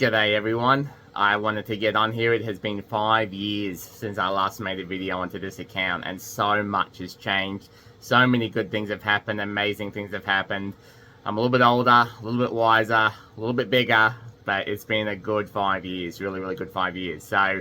G'day everyone. I wanted to get on here. It has been 5 years since I last made a video onto this account, and so much has changed. So many good things have happened, amazing things have happened. I'm a little bit older, a little bit wiser, a little bit bigger, but it's been a good 5 years, really good 5 years. So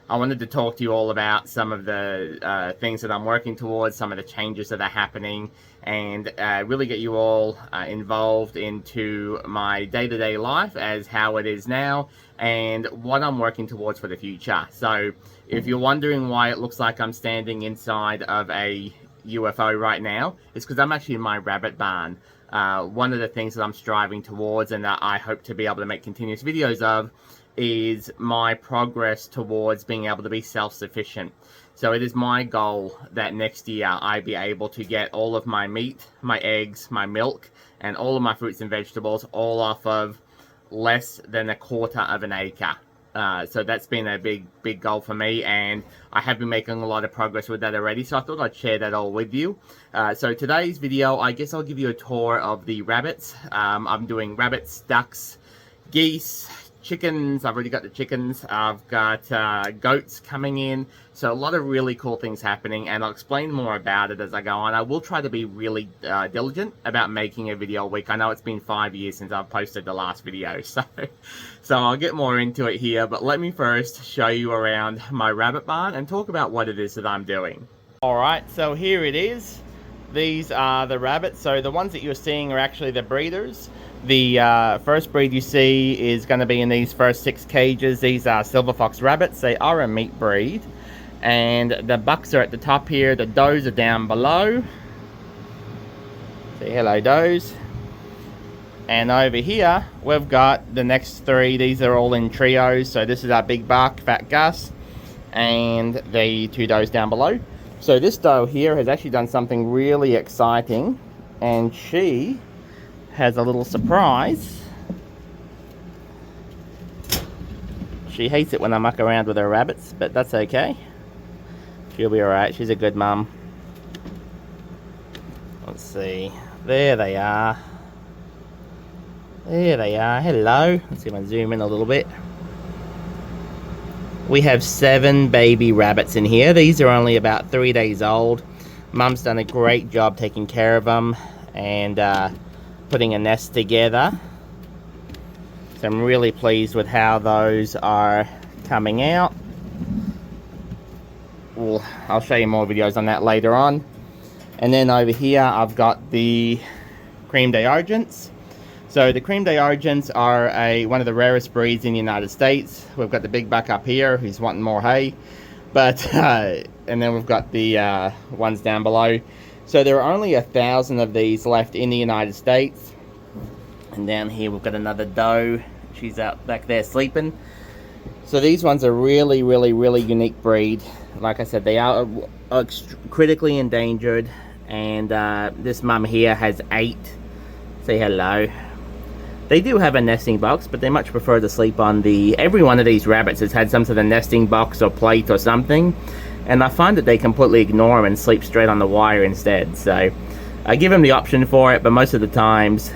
I wanted to talk to you all about some of the things that I'm working towards, some of the changes that are happening, and really get you all involved into my day-to-day life as how it is now and what I'm working towards for the future. So if you're wondering why it looks like I'm standing inside of a UFO right now, it's because I'm actually in my rabbit barn. One of the things that I'm striving towards and that I hope to be able to make continuous videos of is my progress towards being able to be self-sufficient. So it is my goal that next year I be able to get all of my meat, my eggs, my milk, and all of my fruits and vegetables all off of less than 1/4 of an acre. So that's been a big goal for me, and I have been making a lot of progress with that already, so I thought I'd share that all with you. So today's video, I guess I'll give you a tour of the rabbits. I'm doing rabbits, ducks, geese, chickens. I've already got the chickens. I've got goats coming in, so a lot of really cool things happening, and I'll explain more about it as I go on. I will try to be really diligent about making a video a week. I know it's been 5 years since I've posted the last video, so I'll get more into it here, but let me first show you around my rabbit barn and talk about what it is that I'm doing. Alright, so here it is. These are the rabbits. So the ones that you're seeing are actually the breeders. The first breed you see is going to be in these first 6 cages. These are silver fox rabbits. They are a meat breed. And the bucks are at the top here. The does are down below. Say hello, does. And over here, we've got the next 3. These are all in trios. So this is our big buck, Fat Gus, and the 2 does down below. So this doe here has actually done something really exciting, and she has a little surprise. She hates it when I muck around with her rabbits, but that's okay. She'll be alright. She's a good mum. Let's see. There they are. There they are. Hello. Let's see if I can zoom in a little bit. We have 7 baby rabbits in here. These are only about 3 days old. Mum's done a great job taking care of them and putting a nest together. So I'm really pleased with how those are coming out. Well, I'll show you more videos on that later on. And then over here I've got the cream d'Argents. So the cream d'Argents are one of the rarest breeds in the United States. We've got the big buck up here who's wanting more hay, but and then we've got the ones down below. So there are only 1,000 of these left in the United States. And down here we've got another doe. She's out back there sleeping. So these ones are really unique breed. Like I said, they are critically endangered, and this mum here has 8. Say hello. They do have a nesting box, but they much prefer to sleep on every one of these rabbits has had some sort of nesting box or plate or something, and I find that they completely ignore them and sleep straight on the wire instead. So I give them the option for it, but most of the times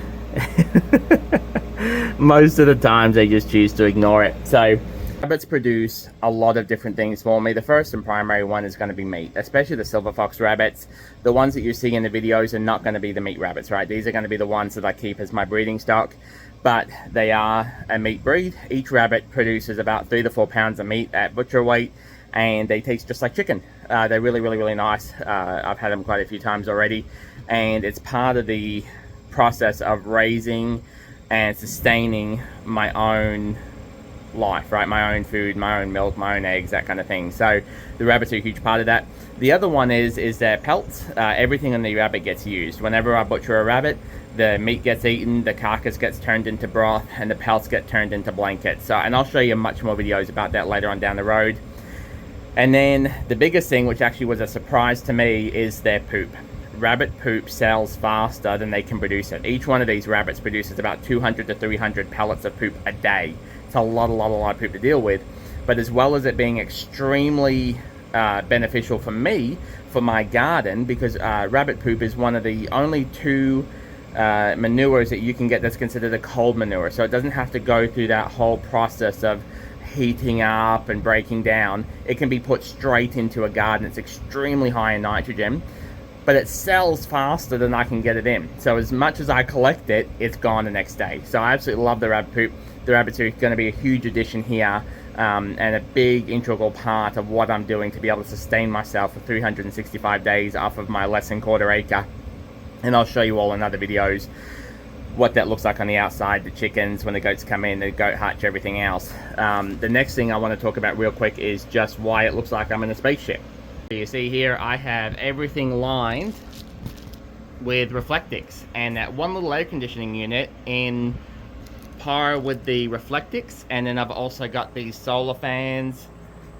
they just choose to ignore it. So rabbits produce a lot of different things for me. The first and primary one is going to be meat, especially the silver fox rabbits. The ones that you see in the videos are not going to be the meat rabbits, right? These are going to be the ones that I keep as my breeding stock, but they are a meat breed. Each rabbit produces about 3 to 4 pounds of meat at butcher weight, and they taste just like chicken. They're really nice. I've had them quite a few times already, and it's part of the process of raising and sustaining my own life, right? My own food, my own milk, my own eggs, that kind of thing. So the rabbits are a huge part of that. The other one is their pelts. Everything on the rabbit gets used. Whenever I butcher a rabbit, the meat gets eaten, the carcass gets turned into broth, and the pelts get turned into blankets. So, and I'll show you much more videos about that later on down the road. And then the biggest thing, which actually was a surprise to me, is their poop. Rabbit poop sells faster than they can produce it. Each one of these rabbits produces about 200 to 300 pellets of poop a day. It's a lot of poop to deal with. But as well as it being extremely beneficial for me, for my garden, because rabbit poop is one of the only 2 manures that you can get that's considered a cold manure, so it doesn't have to go through that whole process of heating up and breaking down. It can be put straight into a garden. It's extremely high in nitrogen, but it sells faster than I can get it in. So as much as I collect it, it's gone the next day. So I absolutely love the rabbit poop. The rabbits are going to be a huge addition here, and a big integral part of what I'm doing to be able to sustain myself for 365 days off of my less than quarter acre. And I'll show you all in other videos what that looks like on the outside, the chickens, when the goats come in, the goat hutch, everything else. The next thing I want to talk about real quick is just why it looks like I'm in a spaceship. So you see here, I have everything lined with Reflectix, and that one little air conditioning unit in par with the Reflectix, and then I've also got these solar fans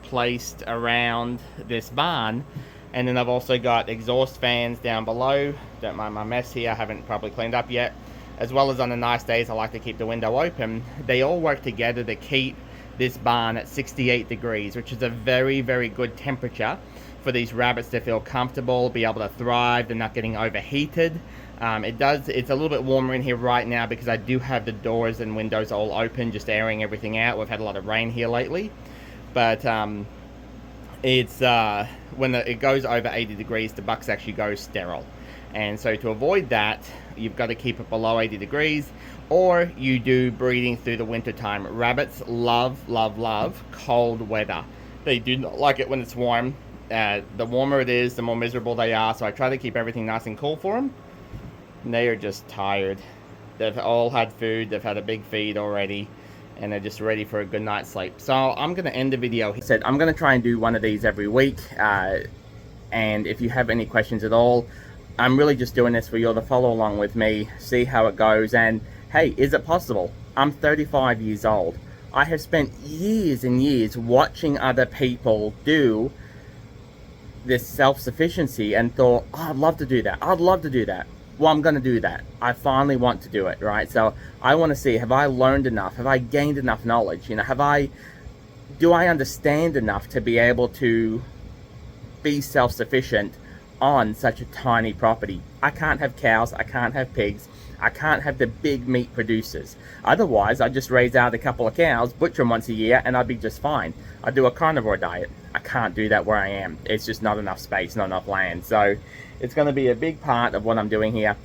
placed around this barn, and then I've also got exhaust fans down below. Don't mind my mess here, I haven't probably cleaned up yet. As well as on the nice days I like to keep the window open. They all work together to keep this barn at 68 degrees, which is a very, very good temperature for these rabbits to feel comfortable, be able to thrive. They're not getting overheated. It's a little bit warmer in here right now because I do have the doors and windows all open, just airing everything out. We've had a lot of rain here lately, but it's when it goes over 80 degrees, the bucks actually go sterile. And so to avoid that, you've got to keep it below 80 degrees, or you do breeding through the winter time. Rabbits love, love, love cold weather. They do not like it when it's warm. The warmer it is, the more miserable they are. So I try to keep everything nice and cool for them. And they are just tired. They've all had food. They've had a big feed already, and they're just ready for a good night's sleep. So I'm going to end the video. He said I'm going to try and do one of these every week. And if you have any questions at all, I'm really just doing this for you all to follow along with me, see how it goes, and hey, is it possible? I'm 35 years old. I have spent years and years watching other people do this self-sufficiency and thought, oh, I'd love to do that. I'd love to do that. Well, I'm going to do that. I finally want to do it, right? So I want to see, have I learned enough? Have I gained enough knowledge? You know, do I understand enough to be able to be self-sufficient on such a tiny property? I can't have cows, I can't have pigs, I can't have the big meat producers. Otherwise, I'd just raise out a couple of cows, butcher them once a year, and I'd be just fine. I'd do a carnivore diet. I can't do that where I am. It's just not enough space, not enough land. So it's going to be a big part of what I'm doing here,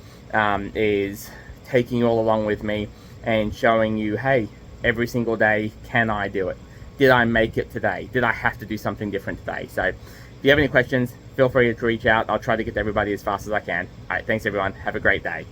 is taking you all along with me and showing you, hey, every single day, can I do it? Did I make it today? Did I have to do something different today? So if you have any questions, feel free to reach out. I'll try to get to everybody as fast as I can. All right, thanks everyone. Have a great day.